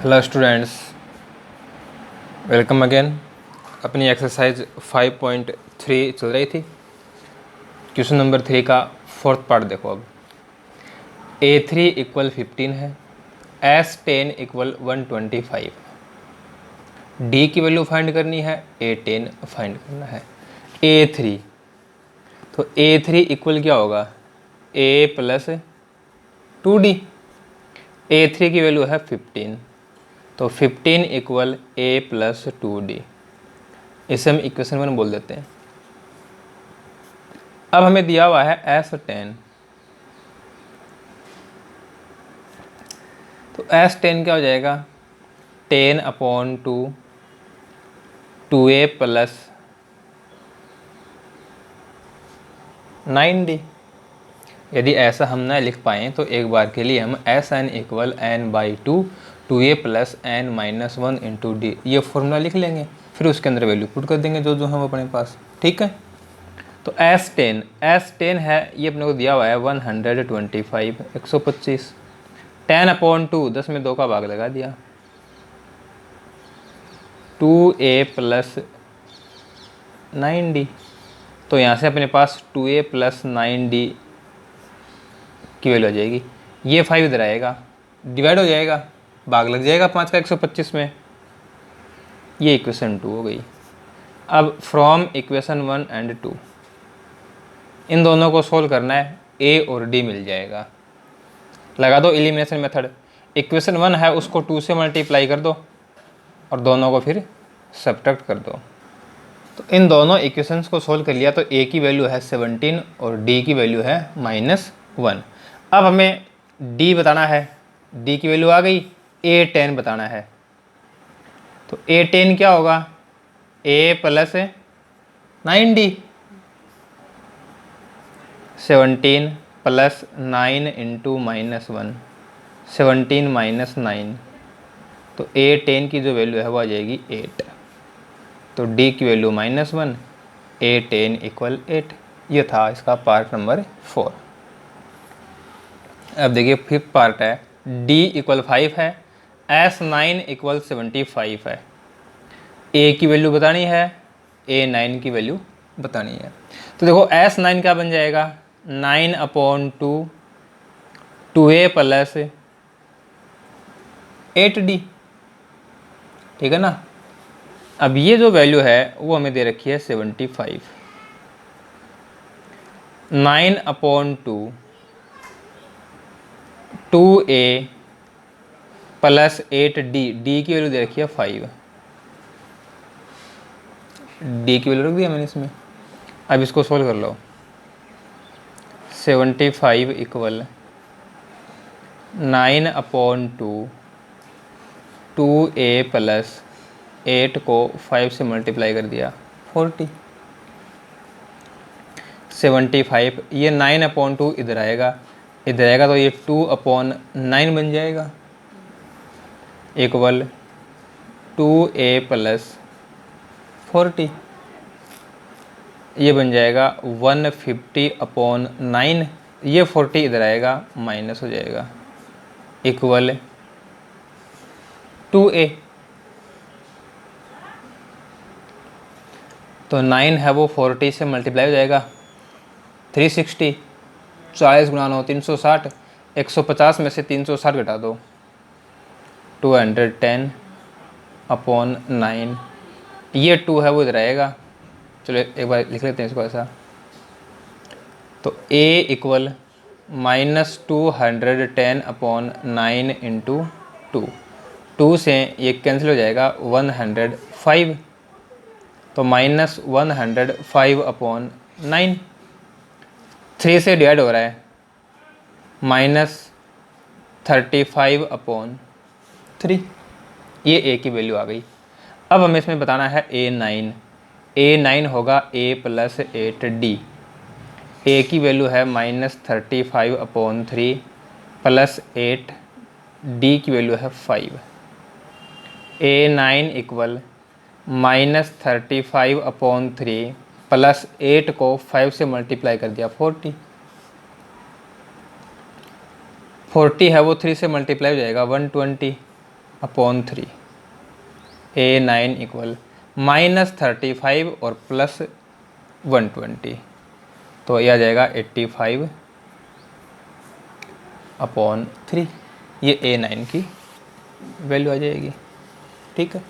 Hello students, welcome again. अपनी exercise 5.3 चल रही थी। क्वेश्चन नंबर 3 का फोर्थ पार्ट देखो। अब A3 इक्वल 15 है, S10 इक्वल 125, D की वैल्यू फाइंड करनी है, A10 फाइंड करना है। A3 तो A3 इक्वल क्या होगा, A प्लस 2D। A3 की वैल्यू है 15, तो 15 इक्वल A प्लस 2D। इसे हम इक्वेशन 1 बोल देते हैं। अब हमें दिया हुआ है S10, तो S10 क्या हो जाएगा, 10/2 2A प्लस 9D। यदि ऐसा हम ना लिख पाएँ तो एक बार के लिए हम Sn equal n/2 2A plus n-1 into D ये फॉर्मूला लिख लेंगे, फिर उसके अंदर वैल्यू पुट कर देंगे जो हम अपने पास। ठीक है, तो S10 है, ये अपने को दिया हुआ है 125 125। 10/2 10 में 2 का भाग लगा दिया, 2A प्लस 9D। तो यहाँ से अपने पास 2A प्लस 9D की वैल्यू आ जाएगी। ये 5 इधर आएगा, डिवाइड हो जाएगा, भाग लग जाएगा 5 का 125 में। ये इक्वेशन 2 हो गई। अब फ्रॉम इक्वेशन 1 एंड 2 इन दोनों को सोल्व करना है, A और D मिल जाएगा। लगा दो एलिमिनेशन मेथड। इक्वेशन 1 है उसको 2 से मल्टीप्लाई कर दो और दोनों को फिर सब्ट्रैक्ट कर दो। तो इन दोनों इक्वेशंस को सोल्व कर लिया तो A की वैल्यू है 17 और D की वैल्यू है -1। अब हमें D बताना है, D की वैल्यू आ गई, A10 बताना है। तो A10 क्या होगा, A plus 9D, 17 plus 9 into -1, 17 minus 9, तो A10 की जो वैल्यू है वो आ जाएगी 8। तो D की वैल्यू -1, A10 इक्वल 8। ये था इसका पार्ट नंबर 4। अब देखिए फिफ्थ पार्ट है, D इक्वल 5 है, S9 इक्वल 75 है। A की वैल्यू बतानी है, A9 की वैल्यू बतानी है। तो देखो S9 क्या बन जाएगा, 9/2 2A प्लस 8D। ठीक है ना। अब ये जो वैल्यू है वो हमें दे रखी है 75। 9/2 2A प्लस 8D, D की वैल्यू दे रखी है 5। D की वैल्यू रख दिया मैंने इसमें। अब इसको सोल्व कर लो। 75 इक्वल 9/2 2A प्लस 8 को 5 से मल्टीप्लाई कर दिया 40। 75 ये 9/2 इधर आएगा, तो ये 2/9 बन जाएगा इक्वल 2A प्लस 40। ये बन जाएगा 150/9। ये 40 इधर आएगा, माइनस हो जाएगा इक्वल 2A। तो 9 है वो 40 से मल्टीप्लाई हो जाएगा 360, 40 गुणा 9 360, 150 में से 360 घटा दो 210/9। ये 2 है वो इधर आएगा, चलो एक बार लिख लेते हैं इसको ऐसा। तो A इक्वल -210/9 इंटू 2 से ये कैंसिल हो जाएगा 105, तो -105/9। 3 से डिवाइड हो रहा है, -35/3। ये A की वैल्यू आ गई। अब हमें इसमें बताना है A9 होगा A प्लस 8D। A की वैल्यू है -35/3 प्लस 8, D की वैल्यू है 5। A9 इक्वल -35/3 प्लस 8 को 5 से मल्टीप्लाई कर दिया 40। 40 है वो 3 से मल्टीप्लाई हो जाएगा 120 अपॉन 3, A9 इक्वल -35 और प्लस 120, तो ये आ जाएगा 85 अपॉन 3, ये A9 की वैल्यू आ जाएगी। ठीक है,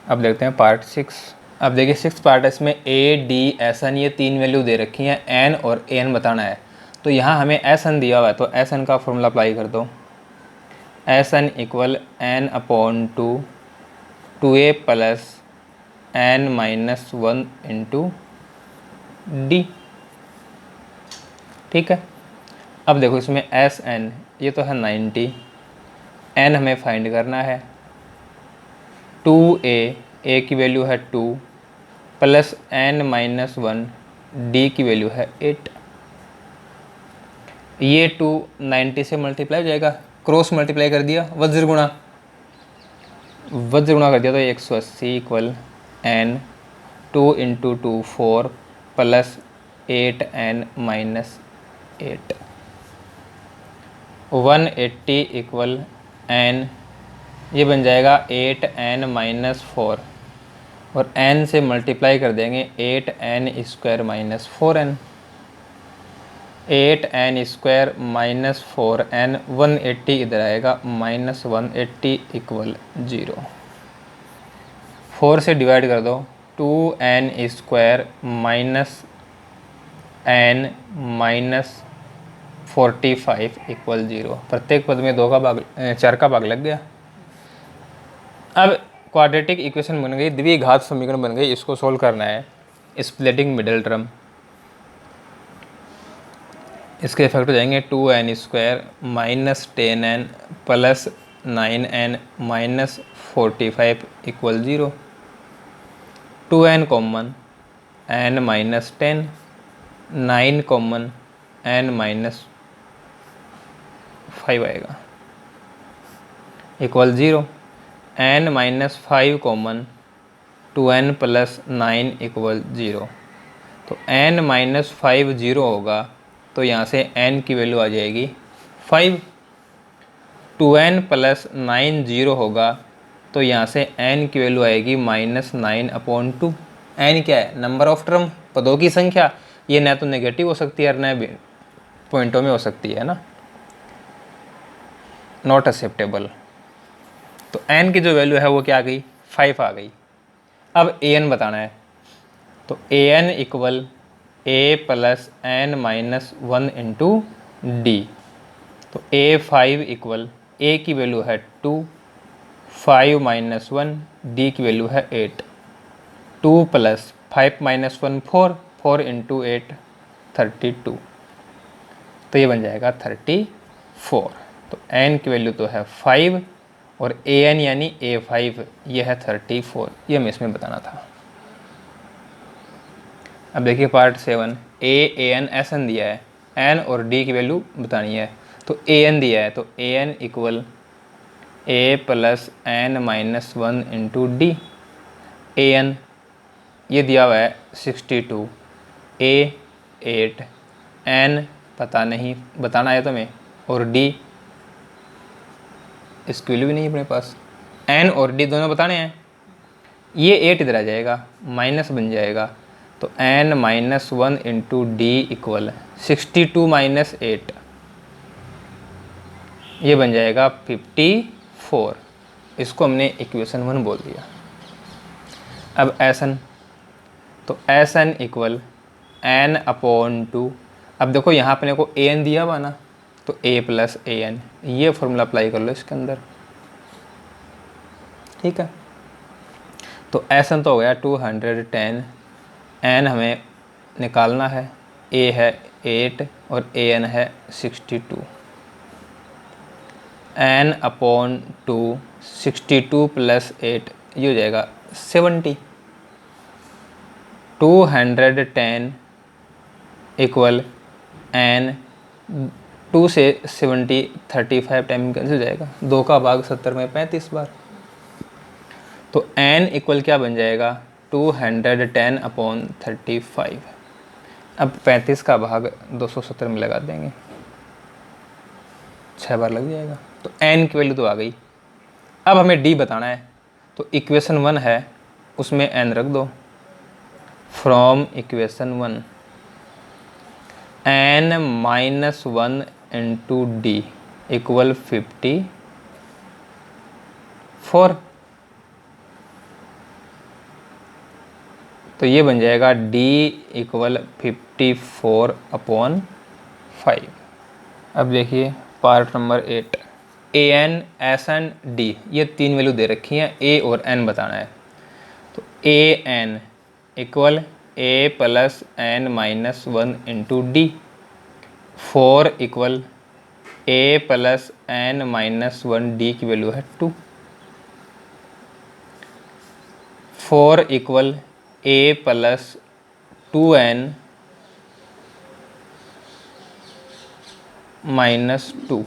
अब देखते हैं पार्ट 6। अब देखिए 6 पार्ट है, इसमें A, D, SN ये 3 वैल्यू दे रखी हैं, N और AN बताना है। तो यहाँ हमें SN दिया हुआ है, तो SN का फॉर्मूला अप्लाई कर दो। SN equal N upon 2A plus N minus 1 into D। ठीक है, अब देखो इसमें SN ये तो है 90, N हमें फाइंड करना है 2A, A की वैल्यू है 2 प्लस N माइनस 1, D की वैल्यू है 8। ये 2 90 से मल्टीप्लाई हो जाएगा, क्रॉस मल्टीप्लाई कर दिया, वज्र गुणा कर दिया, तो 180 equal N 2 into 2 4 plus 8N minus 8, 180 equal N, ये बन जाएगा 8N माइनस 4 और N से मल्टीप्लाई कर देंगे 8N square minus 4N, 8N square minus 4N, 180 इधर आएगा माइनस 180 इक्वल 0। 4 से डिवाइड कर दो, 2N square minus N minus 45 equal 0। प्रत्येक पद में 4 का भाग लग गया। अब क्वाड्रेटिक इक्वेशन बन गई, द्विघात समीकरण बन गई, इसको सोल्व करना है। स्प्लिटिंग मिडिल टर्म, इसके इफेक्ट हो जाएंगे 2N square minus 10N plus 9N minus 45 equal 0, 2N common, N minus 10, 9 common, N minus 5 आएगा equal 0, N minus 5 common, 2N plus 9 equal 0, तो N माइनस 5 0 होगा, तो यहाँ से N की वैल्यू आ जाएगी 5। 2N प्लस 9 0 होगा, तो यहाँ से N की वैल्यू आएगी -9 अपॉन 2। N क्या है? नंबर ऑफ टर्म, पदों की संख्या। ये न तो नेगेटिव हो सकती है और न पॉइंटों में हो सकती है ना, नॉट एक्सेप्टेबल। तो N की जो वैल्यू है वो क्या आ गई? 5 आ गई। अब AN बताना है, तो AN equal A plus N minus 1 into D। तो A5 इक्वल A की वैल्यू है 2, 5 माइनस 1, D की वैल्यू है 8, 2 प्लस 5 माइनस 1 4, 4 इंटू 8 32, तो ये बन जाएगा 34। तो N की वैल्यू तो है 5 और AN यानी A5 ये है 34, ये हमें इसमें बताना था। अब देखिए पार्ट 7, A, AN, SN दिया है, N और D की वैल्यू बतानी है। तो AN दिया है, तो AN equal A plus N minus 1 into D। AN ये दिया हुआ है 62, A 8, N पता नहीं, बताना है तुम्हें, और D इसकी वैल्यू भी नहीं है अपने पास। N और D दोनों बताने हैं। ये 8 इधर आ जाएगा, माइनस बन जाएगा, तो N minus 1 into D equal 62 minus 8, ये बन जाएगा 54। इसको हमने इक्वेशन 1 बोल दिया। अब SN, तो SN इक्वल N अपॉन 2। अब देखो यहाँ अपने को AN दिया हुआ ना, तो A प्लस AN, ये फॉर्मूला अप्लाई कर लो इसके अंदर। ठीक है, तो SN तो हो गया 210, N हमें निकालना है, A है 8 और AN है 62। N अपॉन 2, 62 प्लस 8, ये हो जाएगा 70। 210 इक्वल N, 2 से 70 35 टाइम कैंसिल हो जाएगा, 2 का भाग 70 में 35 बार। तो N इक्वल क्या बन जाएगा? 210 अपॉन 35। अब 35 का भाग 270 में लगा देंगे, 6 बार लग जाएगा। तो N की वैल्यू तो आ गई अब हमें डी बताना है, तो इक्वेशन 1 है उसमें n रख दो। From equation 1 n minus 1 into D equal 54। तो ये बन जाएगा d इक्वल 54/5। अब देखिए part number 8, A N S N D, ये तीन वैल्यू दे रखी हैं, ए और एन बताना है। तो A N equal A plus N minus 1 into D. 4 equal A plus N minus 1 D की वैल्यू है 2। 4 equal A plus 2n minus 2।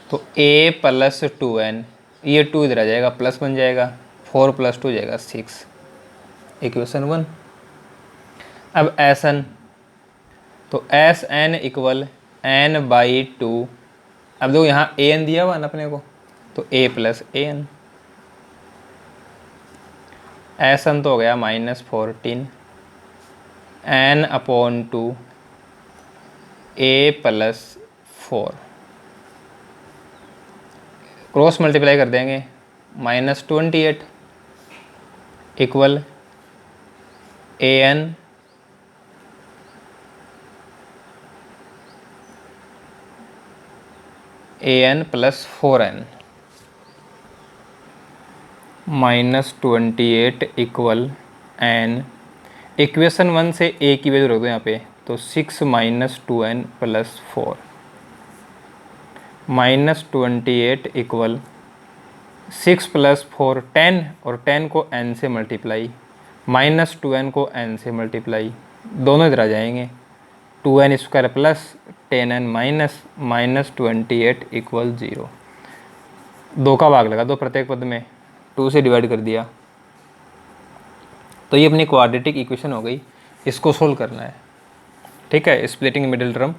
तो a प्लस 2n, ये 2 इधर आ जाएगा, प्लस बन जाएगा, 4 प्लस 2 हो जाएगा 6, इक्वेशन 1। अब Sn, तो Sn इक्वल n बाई 2। अब देखो यहाँ an दिया हुआ ना अपने को, तो a प्लस an। Sn तो हो गया -14 n upon 2 a plus 4। Cross multiply कर देंगे, -28 equal an plus 4n। -28 equal n, equation 1 से a की वैल्यू रख दो यहाँ पे, तो 6 minus 2n plus 4। -28 equal 6 plus 4 10, और 10 को n से मल्टीप्लाई, -2n को n से मल्टीप्लाई, दोनों इधर आ जाएंगे, 2n square plus 10n minus -28 equal 0। 2 का भाग लगा दो प्रत्येक पद में, 2 से डिवाइड कर दिया। तो ये अपनी क्वाड्रेटिक इक्वेशन हो गई, इसको सोल्व करना है। ठीक है, स्प्लिटिंग मिडिल टर्म।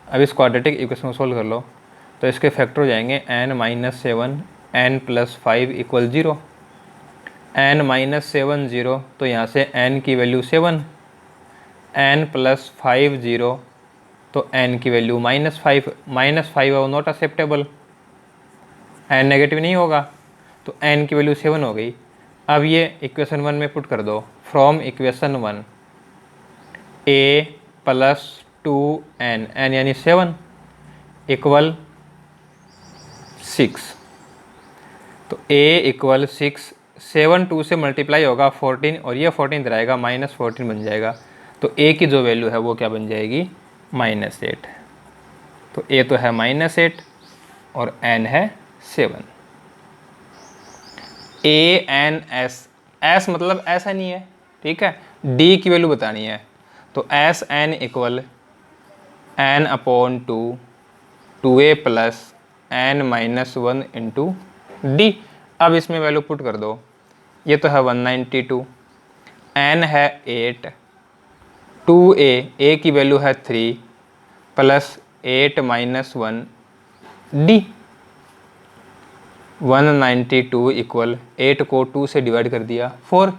अब इस क्वाड्रेटिक इक्वेशन को सोल्व कर लो, तो इसके फैक्टर हो जाएंगे n minus 7 n plus 5 equal 0। n minus 7 0, तो यहाँ से n की वैल्यू 7, n प्लस 5 0, तो n की वैल्यू -5। -5 है नॉट एक्सेप्टेबल, n नेगेटिव नहीं होगा, तो n की वैल्यू 7 हो गई। अब ये इक्वेशन 1 में पुट कर दो। From equation 1 a plus 2n, n यानी 7 इक्वल 6। तो a इक्वल 6, 7 2 से मल्टीप्लाई होगा 14, और ये 14 इधर आएगा, -14 बन जाएगा। तो a की जो वैल्यू है वो क्या बन जाएगी, -8। तो a तो है -8 और n है 7। ANS, S मतलब ऐसा नहीं है, ठीक है, D की वैल्यू बतानी है। तो SN equal n upon 2 2a plus n minus 1 into D. अब इसमें वैल्यू पुट कर दो, ये तो है 192, n है 8, 2a की वैल्यू है 3 प्लस 8 माइनस 1 डी। 192 इक्वल 8 को 2 से डिवाइड कर दिया 4,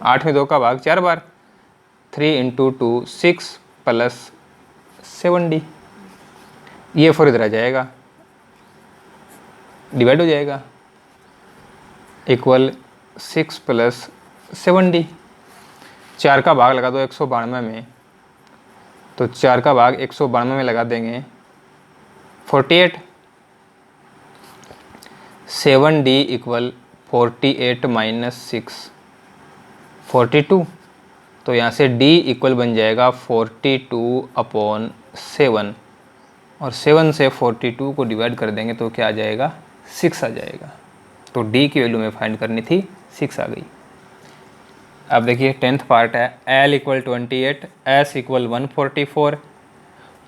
8 में 2 का भाग 4 बार, 3 इंटू 2 6 प्लस 7d। ये 4 इधर आ जाएगा, डिवाइड हो जाएगा, इक्वल 6 प्लस 7d। 4 का भाग लगा दो 192 में, तो 4 का भाग 192 में लगा देंगे 48। 7d equal 48 minus 6 42। तो यहाँ से d इक्वल बन जाएगा 42/7, और 7 से 42 को डिवाइड कर देंगे तो क्या आ जाएगा, 6 आ जाएगा। तो d की वैल्यू में फाइंड करनी थी, 6 आ गई। अब देखिए 10th पार्ट है, l इक्वल 28, s इक्वल 144,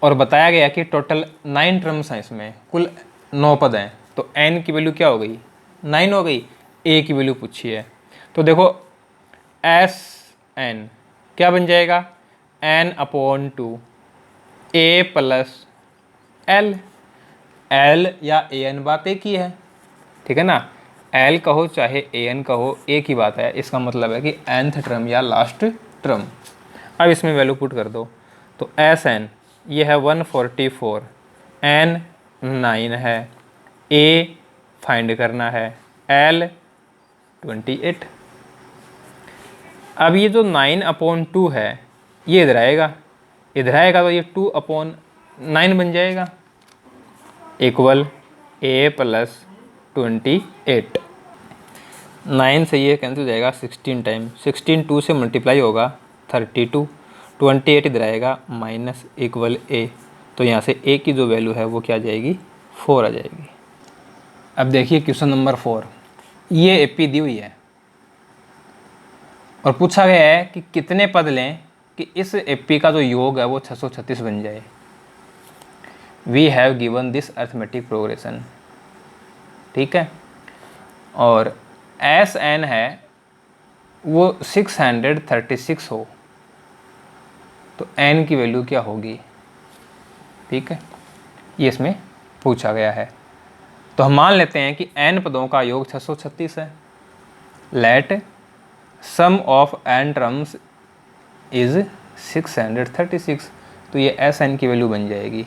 और बताया गया कि टोटल 9 टर्म्स हैं, इसमें कुल 9 पद हैं। तो n की वैल्यू क्या हो गई, 9 हो गई। a की वैल्यू पूछी है, तो देखो एस एन क्या बन जाएगा, n upon 2 a plus l। L या ए एन बात एक ही है, ठीक है ना। एल कहो चाहे ए एन कहो, एक ही बात है। इसका मतलब है कि nth टर्म या लास्ट टर्म। अब इसमें वैल्यू पुट कर दो, तो एस एन ये है 144, एन 9 है, ए फाइंड करना है, एल 28। अब ये जो 9/2 है ये इधर आएगा, तो ये 2/9 बन जाएगा, इक्वल ए प्लस 28। 9 से ये कैंसिल हो जाएगा 16 टाइम, 16 2 से मल्टीप्लाई होगा 32, 28 इधर आएगा माइनस इक्वल ए। तो यहाँ से ए की जो वैल्यू है वो क्या आ जाएगी, 4 आ जाएगी। अब देखिए क्वेश्चन नंबर 4, ये एपी दी हुई है और पूछा गया है कि कितने पद लें कि इस एपी का जो योग है वो 636 बन जाए। We have given this arithmetic progression, ठीक है। और एस एन है वो 636 हो, तो एन की वैल्यू क्या होगी, ठीक है, ये इसमें पूछा गया है। तो हम मान लेते हैं कि एन पदों का योग 636 है। Let sum of n terms is 636, तो ये एस एन की वैल्यू बन जाएगी।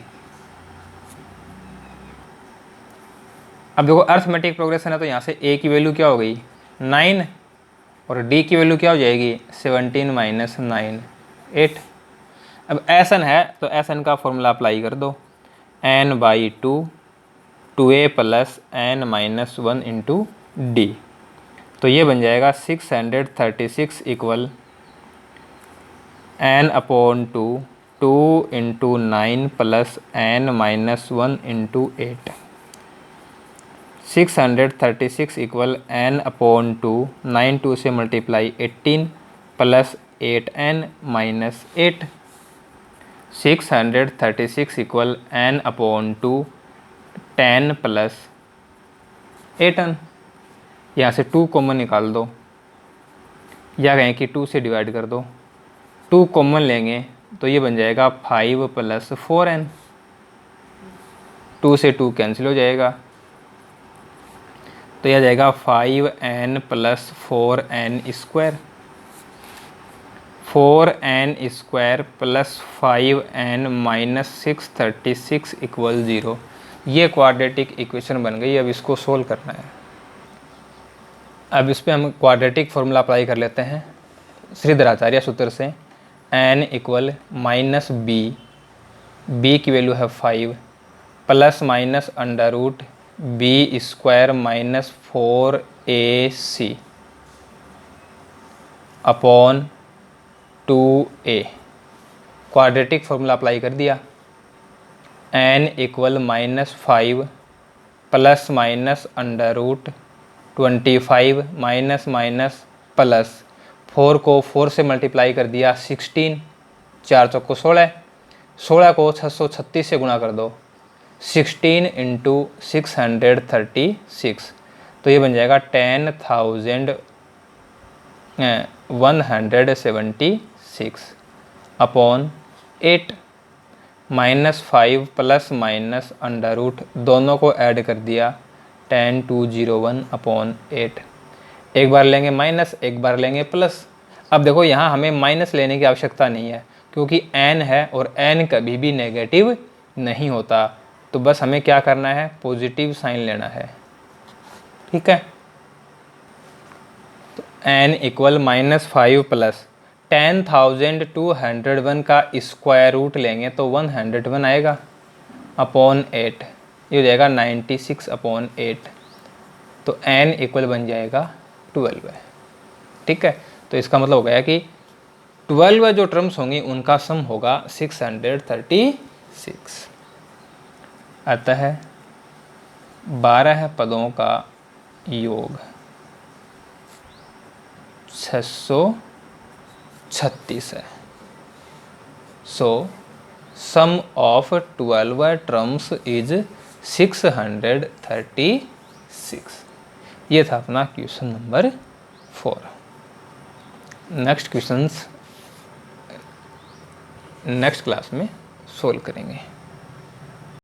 अब देखो अर्थमेटिक प्रोग्रेशन है, तो यहाँ से ए की वैल्यू क्या हो गई 9 और डी की वैल्यू क्या हो जाएगी 17 माइनस 9 8। अब एस एन है तो एस एन का फॉर्मूला अप्लाई कर दो, n by 2 2a plus N minus 1 into D. तो ये बन जाएगा 636 equal n upon 2 into 9 plus N minus 1 into 8। 636 equal n upon 2, 9 2 से multiply 18 plus 8n minus 8। 636 equal n upon 2, 10 plus 8n। यहाँ से 2 कॉमन निकाल दो या कहें कि 2 से डिवाइड कर दो, 2 कॉमन लेंगे तो ये बन जाएगा 5 प्लस 4n। 2 से 2 कैंसिल हो जाएगा, तो यह जाएगा 5n plus 4n square, 4n square plus 5n minus 636 equal 0। ये क्वाड्रेटिक इक्वेशन बन गई। अब इसको सोल्व करना है। अब इस पर हम क्वाड्रेटिक फॉर्मूला अप्लाई कर लेते हैं श्रीधराचार्य सूत्र से। n इक्वल माइनस बी की वैल्यू है 5 plus minus under root B square minus 4ac upon 2a। Quadratic formula apply कर दिया। n equal minus 5 plus minus under root 25 minus minus plus 4 को 4 से मल्टीप्लाई कर दिया 16, 4 चौको 16, 16 को 636 से गुणा कर दो, 16 इंटू 636, तो ये बन जाएगा 10,176 upon 8 minus 5 plus minus under root दोनों को ऐड कर दिया 10201 अपॉन 8। एक बार लेंगे माइनस, एक बार लेंगे प्लस। अब देखो यहाँ हमें माइनस लेने की आवश्यकता नहीं है क्योंकि n है और n कभी भी नेगेटिव नहीं होता। तो बस हमें क्या करना है, पॉजिटिव साइन लेना है, ठीक है। तो n इक्वल माइनस 5 प्लस 10,201 का स्क्वायर रूट लेंगे तो 101 आएगा अपॉन 8, ये हो जाएगा 96 अपॉन 8। तो n इक्वल बन जाएगा 12 है, ठीक है। तो इसका मतलब हो गया कि 12 जो टर्म्स होंगी उनका सम होगा 636। अतः 12 पदों का योग 636 है। सो सम ऑफ 12 टर्म्स इज 636। ये था अपना question number 4। Next questions next class में सोल्व करेंगे।